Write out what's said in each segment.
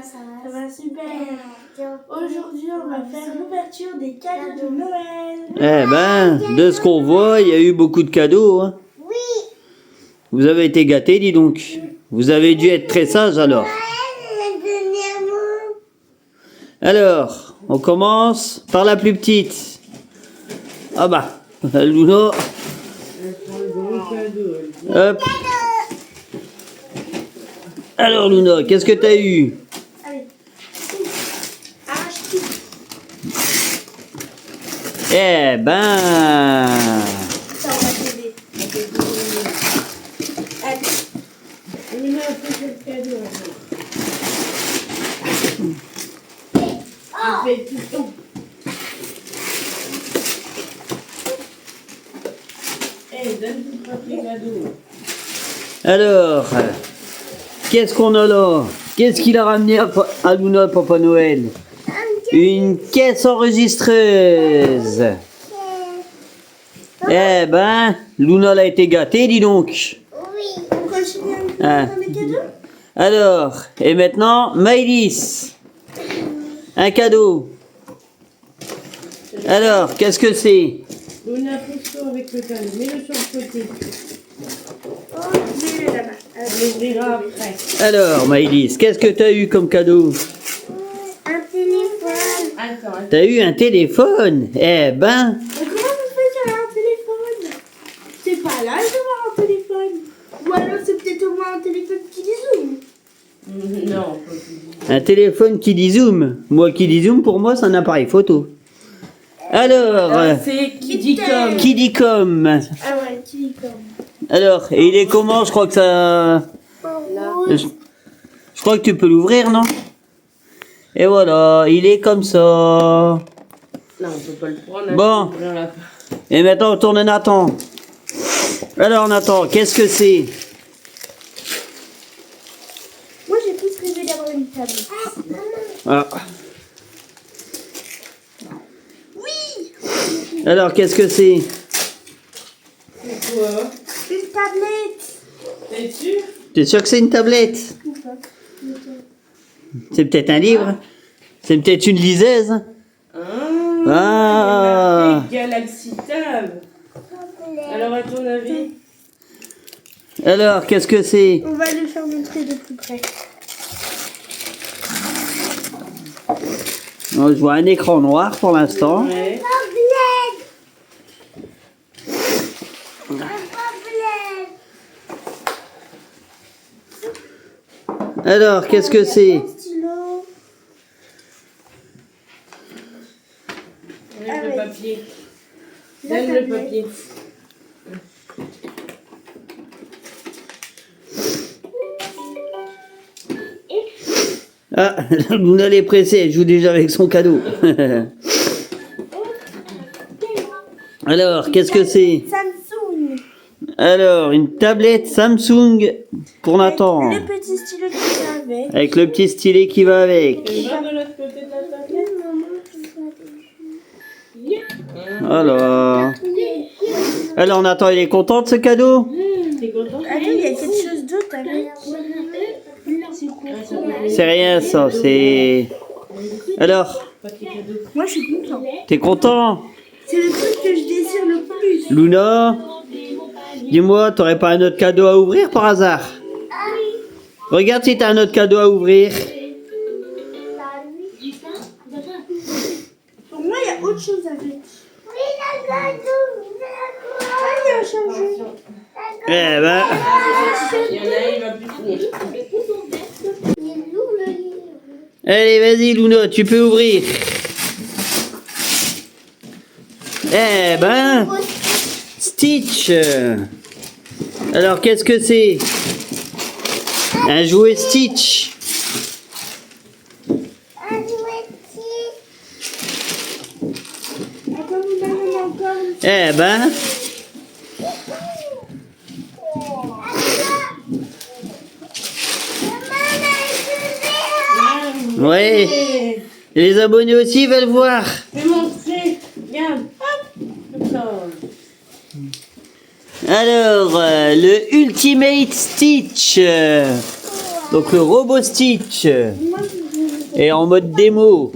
Ça va super. Aujourd'hui, on va faire l'ouverture des cadeaux de Noël. Eh ben, de ce qu'on voit, il y a eu beaucoup de cadeaux. Hein. Oui. Vous avez été gâtés, dis donc. Vous avez dû être très sages alors. Alors, on commence par la plus petite. Ah bah, Luna. Hop. Alors Luna, qu'est-ce que t'as eu? Allez. Arrache tout. Eh ben... Ça, on va t'aider. Allez. On met un peu de cadeau. On fait tout le temps. Eh, donne tout le papier cadeau. Alors, qu'est-ce qu'on a là? Qu'est-ce qu'il a ramené à Luna, Papa Noël? Une caisse enregistreuse. Eh ben, Luna a été gâtée, dis donc. Oui. On continue Ah. avec les cadeaux? Alors, et maintenant, Maëlys. Un cadeau. Alors, qu'est-ce que c'est? Luna, pousse-toi avec le cadeau. Mets-le sur le côté. Oh, mets-le là-bas. On l'ouvrira après. Alors, Maëlys, qu'est-ce que t'as eu comme cadeau? Un téléphone. Attends. T'as eu un téléphone? Eh ben, Mais comment vous faites qu'il y a un téléphone? C'est pas l'âge d'avoir un téléphone. Ou alors c'est peut-être au moins un téléphone qui dit zoom. Non. un téléphone qui dit zoom. Moi qui dis zoom, pour moi, c'est un appareil photo. Alors, C'est qui dit comme. qui dit comme? Ah ouais, qui dit comme. Alors, et il est comment? Je crois que ça... Je crois que tu peux l'ouvrir, non? Et voilà, il est comme ça. Non, on peut pas le prendre. Bon. Et maintenant, on tourne Nathan. Alors, Nathan, qu'est-ce que c'est? Moi j'ai plus rêvé d'avoir une tablette. Ah. Oui. Alors, qu'est-ce que c'est? C'est quoi? Une tablette. T'es sûr? T'es sûr que c'est une tablette? Ou pas? C'est peut-être un livre? C'est peut-être une liseuse? Ah. Galaxy Tab. Alors à ton avis? Alors, qu'est-ce que c'est? On va le faire montrer de plus près. Oh, je vois un écran noir pour l'instant. Ouais. Alors, qu'est-ce que c'est? Un stylo. Donne le papier. La Donne le tablette. papier. Ah, Luna est pressée, elle joue déjà avec son cadeau. Alors, qu'est-ce que c'est? Samsung. Alors, une tablette Samsung pour Nathan. Le petit stylo qui vient avec. Avec le petit stylet qui va avec. Tu vas de l'autre côté de la tablette. Alors, Nathan, il est content de ce cadeau? T'es content? Attends, il y a quelque chose d'autre avec. C'est quoi? C'est rien ça, c'est... Alors, Papier cadeau. Moi je suis content. t'es content? C'est le truc que je désire le plus. Luna, dis-moi, t'aurais pas un autre cadeau à ouvrir par hasard? Regarde si t'as un autre cadeau à ouvrir. Pour moi, il y a autre chose avec. Ah, il y a un chargeur. Eh ben, Il y en a, il va plus finir. allez, vas-y Luna, tu peux ouvrir. Eh ben, Stitch. Alors, qu'est-ce que c'est? Un jouet Stitch. Attends, vous m'avez encore une. Eh ben, ouais. Et les abonnés aussi veulent voir. Fais montrer. Regarde. Hop. Comme ça. Alors, le Ultimate Stitch. Donc le robot Stitch. Moi, je Et en mode démo.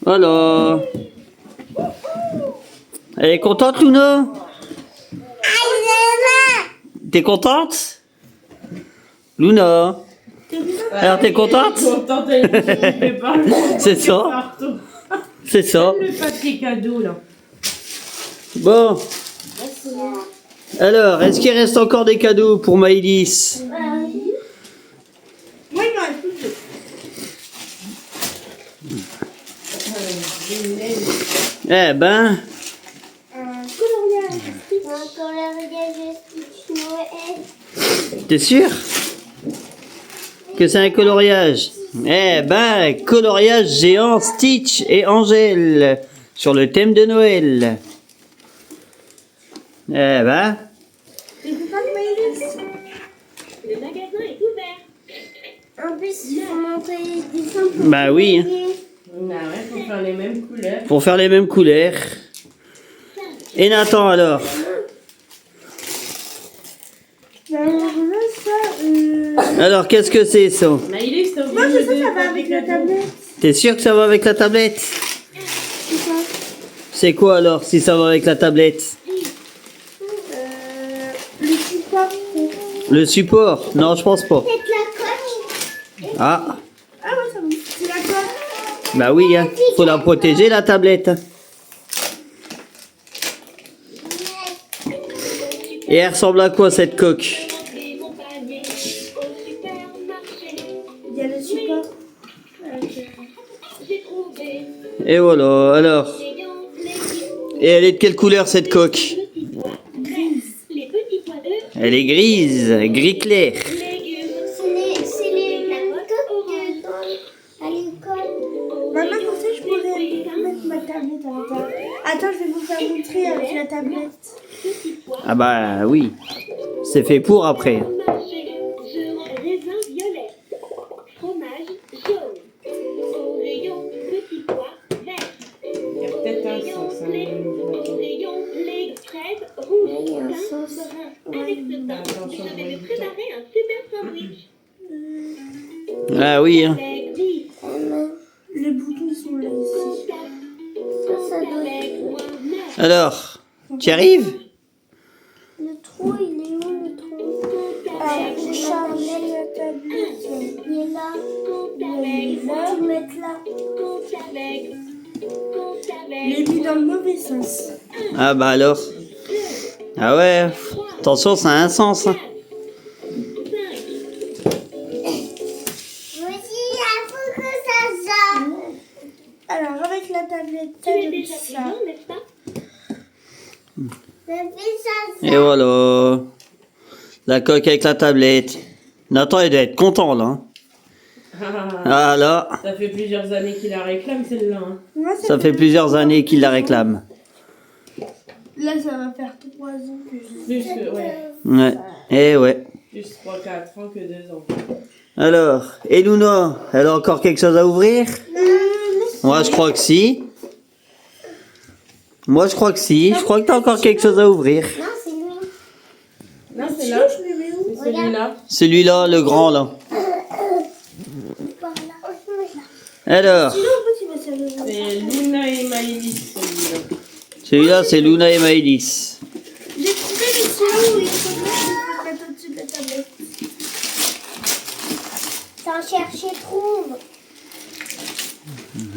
Voilà. Elle est contente, Luna? T'es contente? Luna? Alors, t'es contente? Contente, elle prépare le C'est ça. partout. C'est ça. Le papier cadeau, là. Bon. Alors, est-ce qu'il reste encore des cadeaux pour Maëlys? Moi, il m'en reste plus que deux. Eh ben, Un coloriage. Encore le regard de Noël. t'es sûr que c'est un coloriage? Eh ben, coloriage géant Stitch et Angèle sur le thème de Noël. Eh ben, Et c'est pas de Maëlys. Le magasin est ouvert. En plus, il faut montrer les dessins pour bah oui, hein, Ah ouais, faut faire les mêmes couleurs. pour faire les mêmes couleurs. Et Nathan alors? Ben, alors là, ça, Alors, qu'est-ce que c'est ça? Maëlys, t'as moi, oublié je sais, de ça va avec la tablette. T'es sûr que ça va avec la tablette? C'est ça. C'est quoi alors si ça va avec la tablette? Le support. Le support? Non, je pense pas. c'est la colle. Ah, Ah ouais, ça va. C'est la colle. bah oui, hein, faut la protéger la tablette. Et elle ressemble à quoi cette coque? J'ai mon panier au supermarché. Il y a le support. J'ai trouvé Et voilà, alors. rayon, les Et elle est de quelle couleur cette coque? petits pois verts, les petits pois d'œufs, Elle est grise, gris clair. légumes, C'est les coques à l'école. Maintenant, pour ça, je pourrais mettre ma tablette à l'intérieur. Attends, je vais vous faire montrer avec la tablette. petits pois, Ah bah oui, c'est fait pour après. marché, raisin violet, fromage jaune, au rayon, petits pois verts, Il y a peut-être un sens. au rayon, les crêpes rouges, Il y a un pain sens. brun. Avec ce pain, je vais me préparer un super sandwich. Ah oui, hein. Avec vie, Les boutons sont là ici. Ça doit être... avec moins 9. Alors, tu y arrives? Le trou, il est où le trou? Alors, pour charger la tablette, Il est là. Compte il avec, est là. Tu mets là. compte avec, compte Je l'ai avec. mis dans le mauvais sens. Ah bah alors. Ah ouais, attention, ça a un sens. Hein. 5, Voici, il faut que ça sorte. Alors, avec la tablette, tu es t'as déjà ça. présent, n'est-ce pas? Ça fait ça Et voilà. La coque avec la tablette. Nathan, il doit être content là. Hein. Ah là, Ça fait plusieurs années qu'il la réclame, celle-là. Hein. Moi, ça fait plusieurs années qu'il la réclame. Là, ça va faire 3 ans que je... Plus que, ouais, Ouais, et ouais. plus 3-4 ans que 2 ans. Alors, et Luna, elle a encore quelque chose à ouvrir? Moi, je crois que si. Moi, je crois que si. Je crois que t'as encore quelque chose à ouvrir. Non, c'est lui. Non, c'est là. Je le mets où? C'est celui-là. Celui-là, le grand là. Par là. Alors, Sinon, en fait, il va servir. C'est Luna et Maëlys, celui-là. celui-là, c'est Luna et Maëlys. J'ai trouvé le stylo où il faut mettre au-dessus de la tablette. T'en chercher, trouve.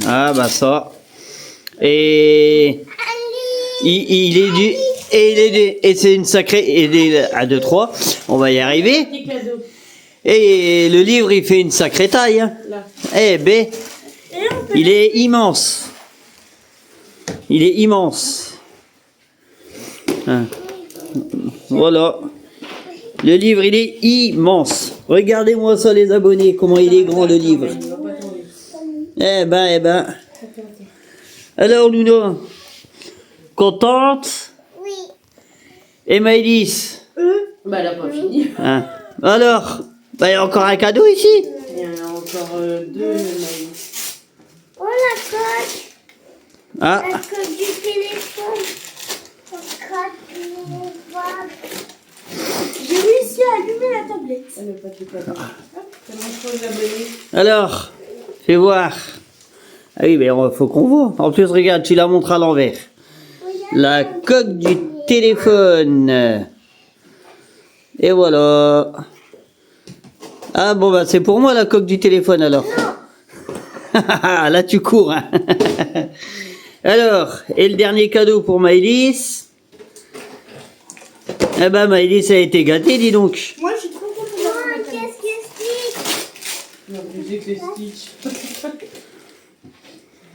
Ah bah ça. Et il est du et il est du, et c'est une sacrée et il est à 2-3, on va y arriver. Petit cadeau. Et le livre il fait une sacrée taille. Hein. Là. Eh B, Et on peut... il est immense. Il est immense. Hein. Voilà. Le livre il est immense. Regardez-moi ça les abonnés, comment il est grand le livre. Il va pas tomber. Eh ben. Alors Luna, contente? Oui. Et Maëlys? Bah, elle a pas fini. Hein. Alors, bah, il y a encore un cadeau ici? Il y en a encore 2, Maëlys. Oh, la coque. Ah, La coque du téléphone. La coque du téléphone. J'ai réussi à allumer la tablette. Elle a pas de cadeau. Hop, c'est Alors, fais voir. Ah oui, mais faut qu'on voit. En plus, regarde, tu la montres à l'envers. La coque du téléphone. Et voilà. Ah bon, bah c'est pour moi la coque du téléphone alors. Là, tu cours. Hein. Alors, et le dernier cadeau pour Maëlys. Eh ben, Maëlys a été gâtée, dis donc. Moi, je suis trop contente d'avoir Oh, un cadeau. qu'est-ce que c'est? Non, plus que Stitch.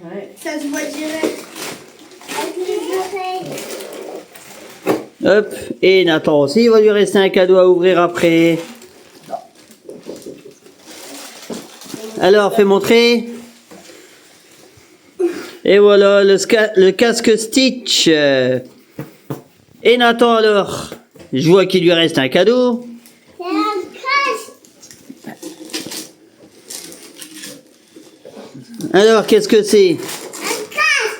Ouais. Ça se voit direct. Avec les oreilles. Hop, et Nathan aussi, il va lui rester un cadeau à ouvrir après. Alors, fais montrer. Et voilà, le casque Stitch. Et Nathan alors, je vois qu'il lui reste un cadeau. C'est un crash. Alors, qu'est-ce que c'est? Un crash.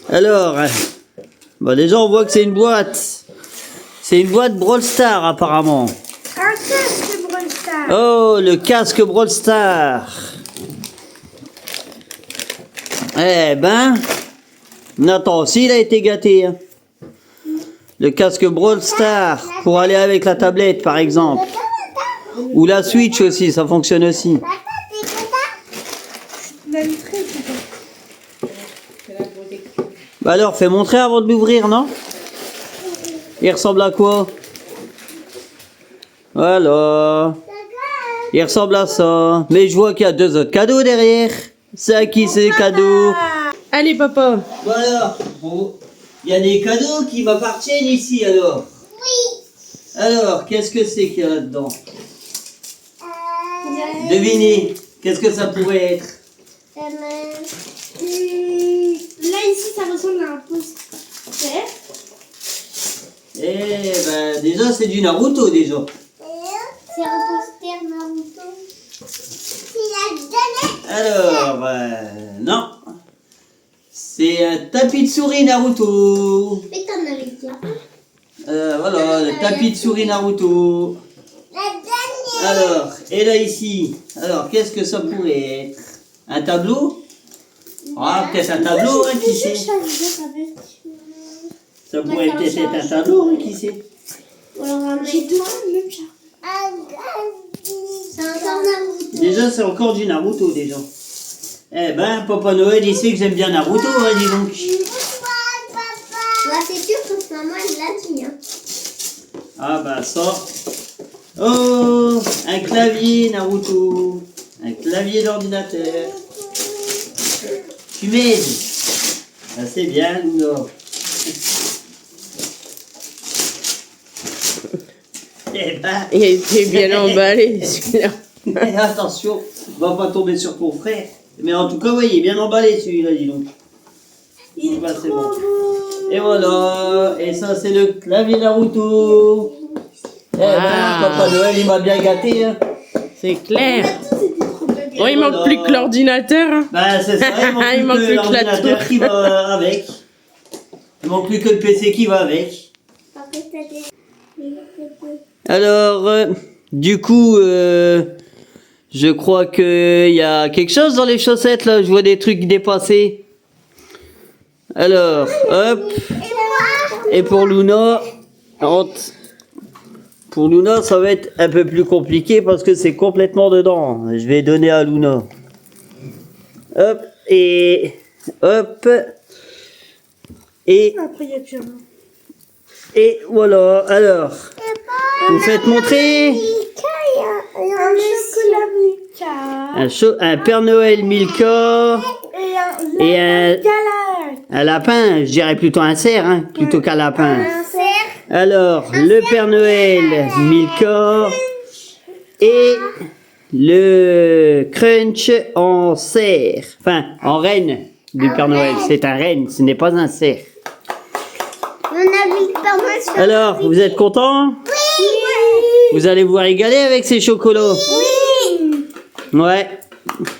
Alors, bon, déjà on voit que c'est une boîte. C'est une boîte Brawl Stars apparemment. Un casque Brawl Stars. Oh, le casque Brawl Stars. Eh ben, Nathan aussi il a été gâté. Hein. Le casque Brawl Stars pour aller avec la tablette par exemple. Ou la Switch aussi, ça fonctionne aussi. Papa, c'est que ça? Même très content. C'est la protection. Bah alors, fais montrer avant de l'ouvrir, non? Il ressemble à quoi? Voilà. Il ressemble à ça. Mais je vois qu'il y a 2 autres cadeaux derrière. C'est à qui ces cadeaux? Allez, papa. Voilà. Bon, il y a des cadeaux qui m'appartiennent ici alors. Oui. Alors, qu'est-ce que c'est qu'il y a là-dedans? Devinez, qu'est-ce que ça pourrait être? Là, ici, ça ressemble à un poster. Eh ben, déjà, c'est du Naruto déjà. C'est un poster Naruto. C'est la galette. Alors, non. C'est un tapis de souris Naruto. Mais t'en avais déjà. Voilà, le tapis de souris Naruto. La dernière. Alors, et là ici, alors qu'est-ce que ça pourrait être? Un tableau? Ah, peut-être un tableau, hein, qui sait? Ça pourrait peut-être être un tableau, hein, qui sait? J'ai deux le même chat. C'est encore Naruto. Déjà, c'est encore du Naruto, déjà. Eh ben, Papa Noël, il sait que j'aime bien Naruto, hein, dis donc. Bah, c'est sûr que maman, elle l'a dit. Hein. Ah bah ça. Oh, un clavier Naruto. Un clavier d'ordinateur. Tu m'aides. Ah, c'est bien, Luna. Eh ben, Il a été bien emballé, celui-là. attention, va pas tomber sur ton frère. Mais en tout cas, oui, il est bien emballé celui-là, dis donc. Il est Bah, c'est trop bon. beau. Et voilà, et ça c'est le clavier Naruto. Eh ben, Papa Noël, il m'a bien gâté. Hein. C'est clair. C'était trop bien. Bon, il manque plus que l'ordinateur. Hein. Bah c'est ça, il manque plus que l'ordinateur qui va avec. Il manque plus que le PC qui va avec. Après, t'as des... Alors, du coup, je crois qu'il y a quelque chose dans les chaussettes là, je vois des trucs dépassés. Alors, hop, et pour Luna, pour Luna, ça va être un peu plus compliqué parce que c'est complètement dedans. Je vais donner à Luna. Hop, et hop, et Après, il n'y a plus rien. et voilà. Alors, vous faites montrer Un chocolat Milka. un Père Noël Milka Et un et galère. un lapin. Je dirais plutôt un cerf, hein, plutôt qu'un lapin. Un cerf. Alors, le Père Noël Milka et le Crunch en cerf. Enfin, en reine du Père Noël. C'est un renne, ce n'est pas un cerf. On a mis le Père Noël sur... Alors, vous êtes contents? Oui. Vous allez vous régaler avec ces chocolats? Oui. Ouais.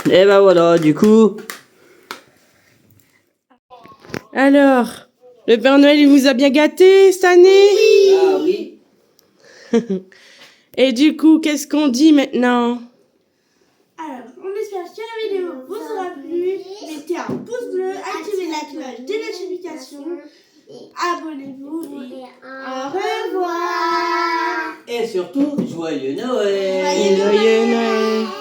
Et ben voilà, du coup. Alors, le Père Noël, il vous a bien gâté cette année? Ah oui. Et du coup, qu'est-ce qu'on dit maintenant? Alors, on espère que la vidéo vous aura plu. Mettez un pouce bleu, activez la cloche des notifications, abonnez-vous et au revoir. Et surtout, joyeux Noël. Joyeux Joyeux Noël.